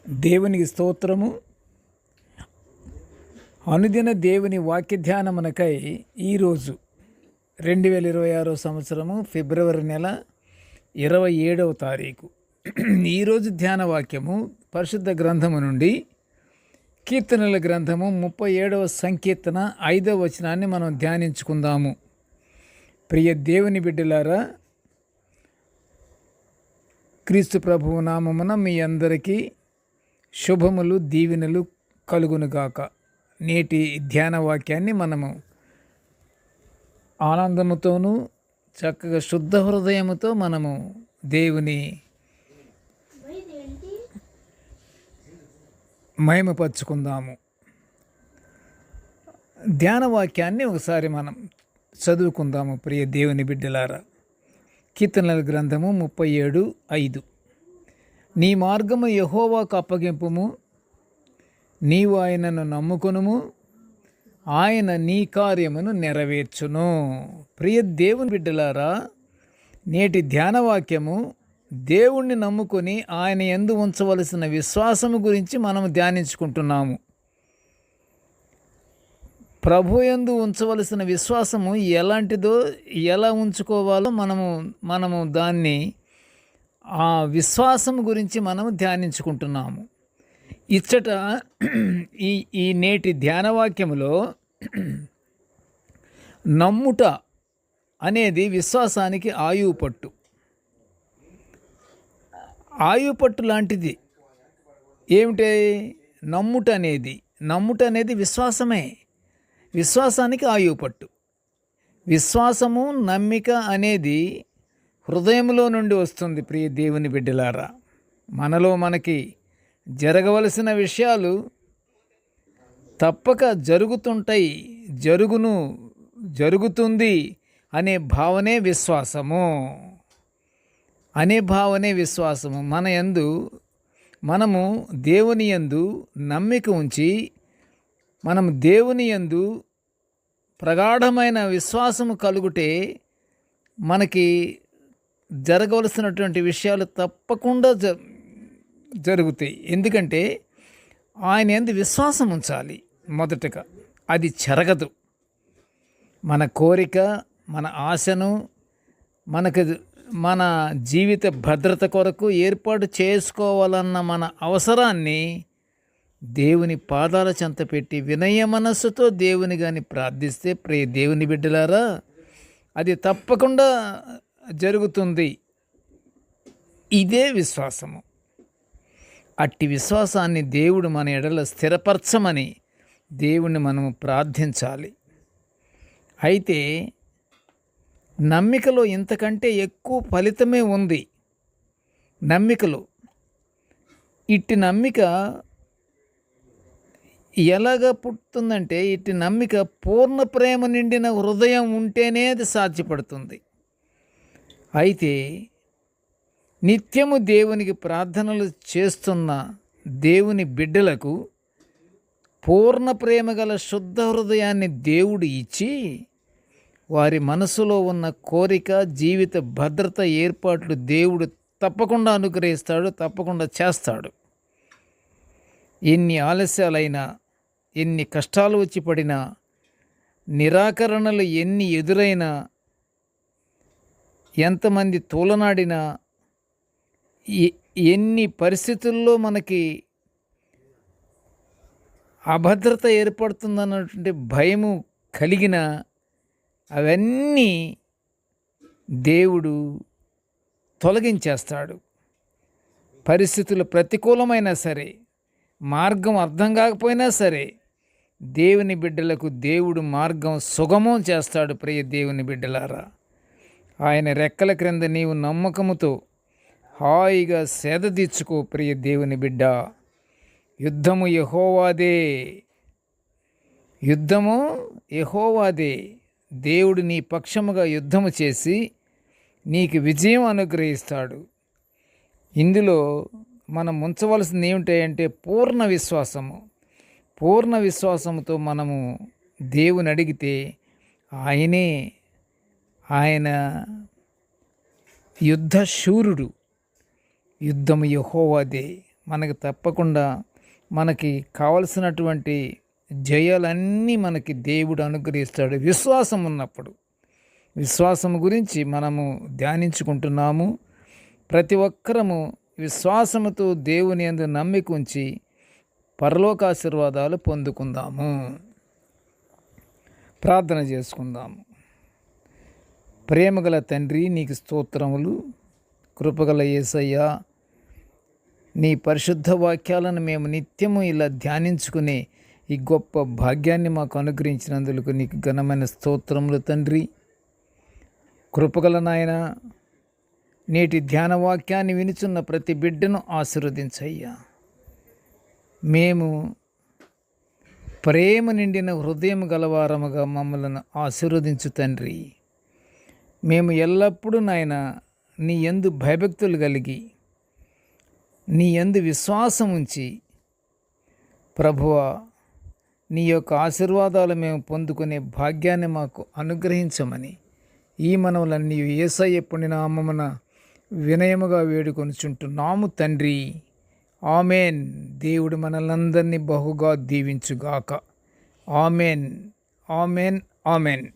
దేవునికి స్తోత్రము. అనుదిన దేవుని వాక్య ధ్యానమునకై ఈరోజు 2026 సంవత్సరము ఫిబ్రవరి నెల 27వ తారీఖు. ఈరోజు ధ్యాన వాక్యము పరిశుద్ధ గ్రంథము నుండి కీర్తనల గ్రంథము 37వ సంకీర్తన 5వ వచనాన్ని మనం ధ్యానించుకుందాము. ప్రియ దేవుని బిడ్డలారా, క్రీస్తు ప్రభువు నామమున మీ అందరికీ శుభములు దీవెనలు కలుగునుగాక. నేటి ధ్యాన వాక్యాన్ని మనము ఆనందముతోనూ చక్కగా శుద్ధ హృదయముతో మనము దేవుని మహిమపరుచుకుందాము. ధ్యాన వాక్యాన్ని ఒకసారి మనం చదువుకుందాము. ప్రియ దేవుని బిడ్డలారా, కీర్తనల గ్రంథము 37:5. నీ మార్గము యెహోవాకు అప్పగింపుము, నీవు ఆయనను నమ్ముకొనుము, ఆయన నీ కార్యమును నెరవేర్చును. ప్రియ దేవుని బిడ్డలారా, నేటి ధ్యానవాక్యము దేవుణ్ణి నమ్ముకొని ఆయన యందు ఉంచవలసిన విశ్వాసము గురించి మనం ధ్యానించుకుంటున్నాము. ప్రభు యందు ఉంచవలసిన విశ్వాసము ఎలాంటిదో, ఎలా ఉంచుకోవాలో మనము దాన్ని ఆ విశ్వాసం గురించి మనము ధ్యానించుకుంటున్నాము. ఇచ్చట ఈ నేటి ధ్యానవాక్యములో నమ్ముట అనేది విశ్వాసానికి ఆయువుపట్టు. ఆయువుపట్టు లాంటిది. ఏమిటి నమ్ముట అనేది విశ్వాసమే. విశ్వాసానికి ఆయువుపట్టు. విశ్వాసము, నమ్మిక అనేది హృదయంలో నుండి వస్తుంది. ప్రియ దేవుని బిడ్డలారా, మనకి జరగవలసిన విషయాలు తప్పక జరుగుతుంటాయి, జరుగుతుంది అనే భావనే విశ్వాసము. మనము దేవుని యందు నమ్మిక ఉంచి మనము దేవుని యందు ప్రగాఢమైన విశ్వాసము కలుగుటే మనకి జరగవలసినటువంటి విషయాలు తప్పకుండా జరుగుతాయి. ఎందుకంటే ఆయన యందు విశ్వాసం ఉంచాలి మొదటగా. అది జరగదు. మన కోరిక, మన ఆశను మన జీవిత భద్రత కొరకు ఏర్పాటు చేసుకోవాలన్న మన అవసరాన్ని దేవుని పాదాల చెంత పెట్టి వినయ మనస్సుతో దేవుని గాని ప్రార్థిస్తే, ప్రియ దేవుని బిడ్డలారా, అది తప్పకుండా జరుగుతుంది. ఇదే విశ్వాసము. అట్టి విశ్వాసాన్ని దేవుడు మన ఎడల స్థిరపరచమని దేవుణ్ణి మనము ప్రార్థించాలి. అయితే నమ్మికలో ఇంతకంటే ఎక్కువ ఫలితమే ఉంది. నమ్మికలో ఇట్టి నమ్మిక ఎలాగ పుట్టుతుందంటే, ఇట్టి నమ్మిక పూర్ణ ప్రేమ నిండిన హృదయం ఉంటేనే అది సాధ్యపడుతుంది. అయితే నిత్యము దేవునికి ప్రార్థనలు చేస్తున్న దేవుని బిడ్డలకు పూర్ణ ప్రేమ గల శుద్ధ హృదయాన్ని దేవుడు ఇచ్చి వారి మనసులో ఉన్న కోరిక, జీవిత భద్రత ఏర్పాట్లు దేవుడు తప్పకుండా అనుగ్రహిస్తాడు, తప్పకుండా చేస్తాడు. ఎన్ని ఆలస్యాలైనా, ఎన్ని కష్టాలు వచ్చి పడినా, నిరాకరణలు ఎన్ని ఎదురైనా, ఎంతమంది తూలనాడినా, ఎన్ని పరిస్థితుల్లో మనకి అభద్రత ఏర్పడుతుందన్నటువంటి భయము కలిగిన, అవన్నీ దేవుడు తొలగించేస్తాడు. పరిస్థితులు ప్రతికూలమైనా సరే, మార్గం అర్థం కాకపోయినా సరే, దేవుని బిడ్డలకు దేవుడు మార్గం సుగమం చేస్తాడు. ప్రియ దేవుని బిడ్డలారా, ఆయన రెక్కల క్రింద నీవు నమ్మకముతో హాయిగా సేద తీర్చుకో. ప్రియ దేవుని బిడ్డ, యుద్ధము యెహోవాదే. దేవుడు నీ పక్షముగా యుద్ధము చేసి నీకు విజయం అనుగ్రహిస్తాడు. ఇందులో మనం ఉంచవలసింది ఏమిటంటే పూర్ణ విశ్వాసముతో మనము దేవుని అడిగితే ఆయన యుద్ధ శూరుడు. యుద్ధము యెహోవాదే. మనకి తప్పకుండా మనకి కావలసినటువంటి జయాలన్నీ మనకి దేవుడు అనుగ్రహిస్తాడు విశ్వాసం ఉన్నప్పుడు. విశ్వాసం గురించి మనము ధ్యానించుకుంటున్నాము. ప్రతి ఒక్కరము విశ్వాసముతో దేవుని యందు నమ్మిక ఉంచి పరలోకాశీర్వాదాలు పొందుకుందాము. ప్రార్థన చేసుకుందాము. ప్రేమగల తండ్రి, నీకు స్తోత్రములు. కృపగల యేసయ్య, నీ పరిశుద్ధ వాక్యాలను మేము నిత్యము ఇలా ధ్యానించుకునే ఈ గొప్ప భాగ్యాన్ని మాకు అనుగ్రహించినందుకు నీకు ఘనమైన స్తోత్రములు తండ్రి. కృపగల నాయన, నేటి ధ్యాన వాక్యాన్ని వినుచున్న ప్రతి బిడ్డను ఆశీర్వదించయ్యా. మేము ప్రేమ నిండిన హృదయం గలవారముగా మమ్మల్ని ఆశీర్వదించు తండ్రి. మేము ఎల్లప్పుడూ నాయన నీ యందు భయభక్తులు కలిగి నీ యందు విశ్వాసం ఉంచి ప్రభువా, నీ యొక్క ఆశీర్వాదాలు మేము పొందుకునే భాగ్యాన్ని మాకు అనుగ్రహించమని ఈ మనవులన్నీ యేసయ్య పుణ్య నామమున వినయముగా వేడుకొనుచుంటున్నాము తండ్రి. ఆమెన్. దేవుడు మనలందరినీ బహుగా దీవించుగాక. Amen, amen, amen.